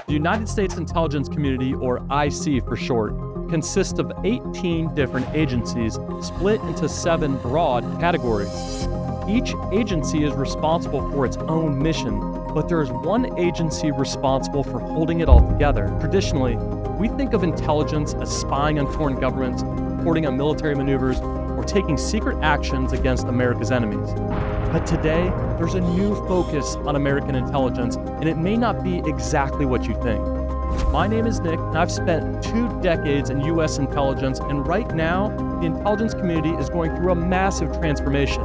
The United States Intelligence Community, or IC for short, consists of 18 different agencies split into 7 broad categories. Each agency is responsible for its own mission, but there is one agency responsible for holding it all together. Traditionally, we think of intelligence as spying on foreign governments, reporting on military maneuvers, or taking secret actions against America's enemies. But today, there's a new focus on American intelligence, and it may not be exactly what you think. My name is Nick, and I've spent 2 decades in U.S. intelligence, and right now, the intelligence community is going through a massive transformation.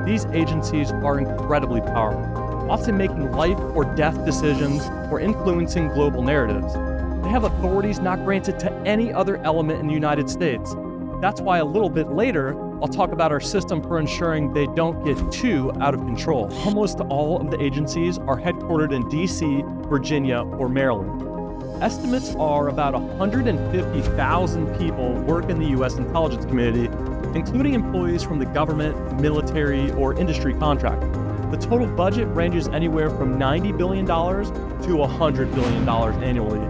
These agencies are incredibly powerful, often making life or death decisions or influencing global narratives. They have authorities not granted to any other element in the United States. That's why a little bit later, I'll talk about our system for ensuring they don't get too out of control. Almost all of the agencies are headquartered in D.C., Virginia, or Maryland. Estimates are about 150,000 people work in the U.S. intelligence community, including employees from the government, military, or industry contractors. The total budget ranges anywhere from $90 billion to $100 billion annually,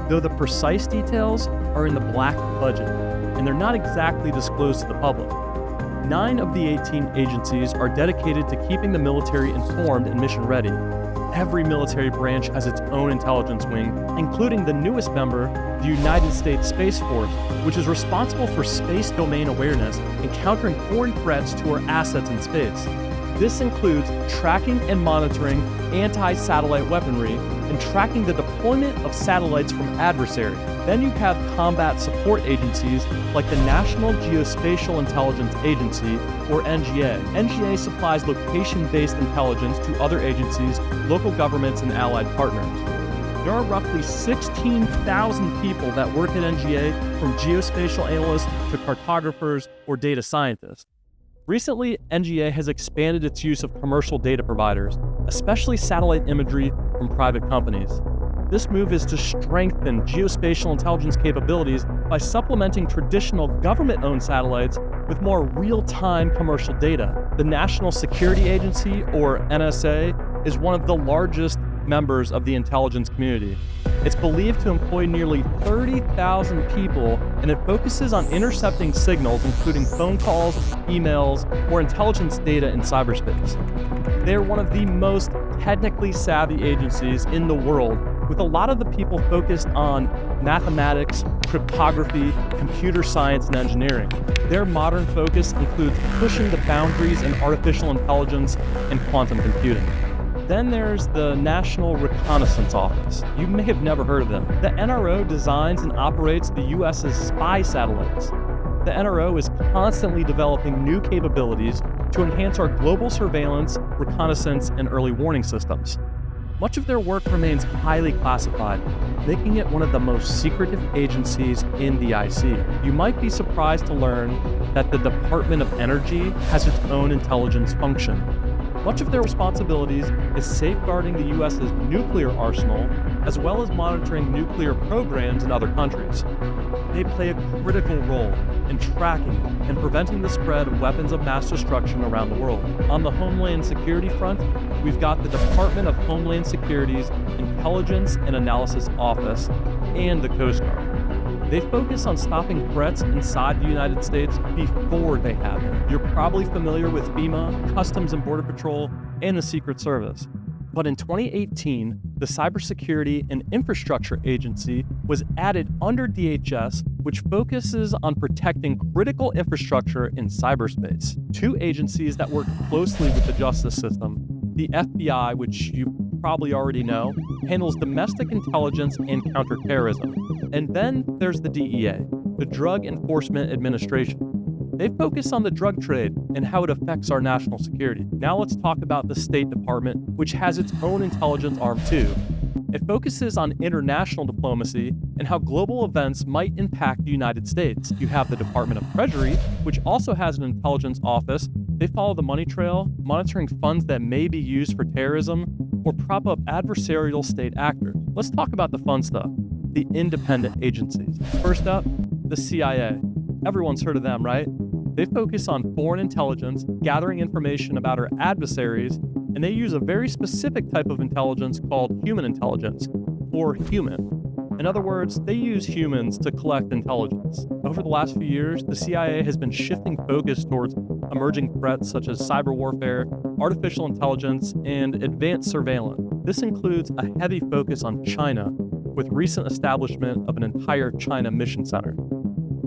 though the precise details are in the black budget, and they're not exactly disclosed to the public. 9 of the 18 agencies are dedicated to keeping the military informed and mission ready. Every military branch has its own intelligence wing, including the newest member, the United States Space Force, which is responsible for space domain awareness and countering foreign threats to our assets in space. This includes tracking and monitoring anti-satellite weaponry and tracking the deployment of satellites from adversaries. Then you have combat support agencies like the National Geospatial Intelligence Agency, or NGA. NGA supplies location-based intelligence to other agencies, local governments, and allied partners. There are roughly 16,000 people that work at NGA, from geospatial analysts to cartographers or data scientists. Recently, NGA has expanded its use of commercial data providers, especially satellite imagery from private companies. This move is to strengthen geospatial intelligence capabilities by supplementing traditional government-owned satellites with more real-time commercial data. The National Security Agency, or NSA, is one of the largest members of the intelligence community. It's believed to employ nearly 30,000 people, and it focuses on intercepting signals, including phone calls, emails, or intelligence data in cyberspace. They're one of the most technically savvy agencies in the world, with a lot of the people focused on mathematics, cryptography, computer science, and engineering. Their modern focus includes pushing the boundaries in artificial intelligence and quantum computing. Then there's the National Reconnaissance Office. You may have never heard of them. The NRO designs and operates the U.S.'s spy satellites. The NRO is constantly developing new capabilities to enhance our global surveillance, reconnaissance, and early warning systems. Much of their work remains highly classified, making it one of the most secretive agencies in the IC. You might be surprised to learn that the Department of Energy has its own intelligence function. Much of their responsibilities is safeguarding the U.S.'s nuclear arsenal, as well as monitoring nuclear programs in other countries. They play a critical role in tracking and preventing the spread of weapons of mass destruction around the world. On the Homeland Security front, we've got the Department of Homeland Security's Intelligence and Analysis Office and the Coast Guard. They focus on stopping threats inside the United States before they happen. You're probably familiar with FEMA, Customs and Border Patrol, and the Secret Service. But in 2018, the Cybersecurity and Infrastructure Agency was added under DHS, which focuses on protecting critical infrastructure in cyberspace. 2 agencies that work closely with the justice system. The FBI, which you probably already know, handles domestic intelligence and counterterrorism. And then there's the DEA, the Drug Enforcement Administration. They focus on the drug trade and how it affects our national security. Now let's talk about the State Department, which has its own intelligence arm too. It focuses on international diplomacy and how global events might impact the United States. You have the Department of Treasury, which also has an intelligence office. They follow the money trail, monitoring funds that may be used for terrorism or prop up adversarial state actors. Let's talk about the fun stuff, the independent agencies. First up, the CIA. Everyone's heard of them, right? They focus on foreign intelligence, gathering information about our adversaries, and they use a very specific type of intelligence called human intelligence. or human. In other words, they use humans to collect intelligence. Over the last few years, the CIA has been shifting focus towards emerging threats such as cyber warfare, artificial intelligence, and advanced surveillance. This includes a heavy focus on China, with recent establishment of an entire China Mission Center.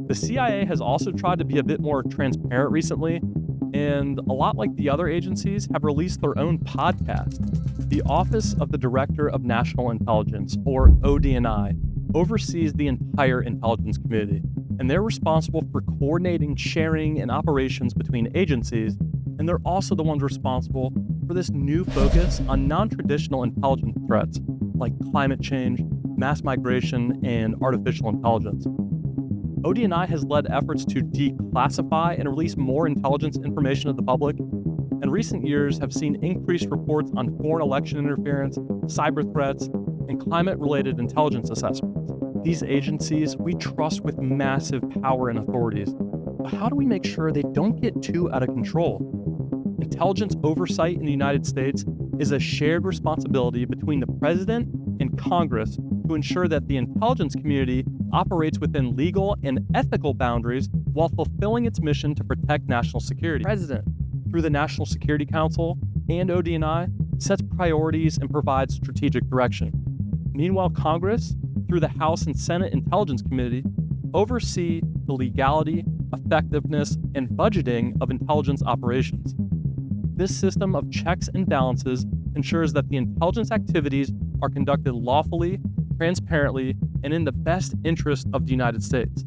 The CIA has also tried to be a bit more transparent recently, and a lot like the other agencies, have released their own podcast. The Office of the Director of National Intelligence, or ODNI, oversees the entire intelligence community, and they're responsible for coordinating sharing and operations between agencies, and they're also the ones responsible for this new focus on non-traditional intelligence threats like climate change, mass migration, and artificial intelligence. ODNI has led efforts to declassify and release more intelligence information to the public, and recent years have seen increased reports on foreign election interference, cyber threats, and climate-related intelligence assessments. These agencies we trust with massive power and authorities, but how do we make sure they don't get too out of control? Intelligence oversight in the United States is a shared responsibility between the President and Congress to ensure that the intelligence community operates within legal and ethical boundaries while fulfilling its mission to protect national security. The President, through the National Security Council and ODNI, sets priorities and provides strategic direction. Meanwhile, Congress, through the House and Senate Intelligence Committee, oversee the legality, effectiveness, and budgeting of intelligence operations. This system of checks and balances ensures that the intelligence activities are conducted lawfully, transparently, and in the best interest of the United States.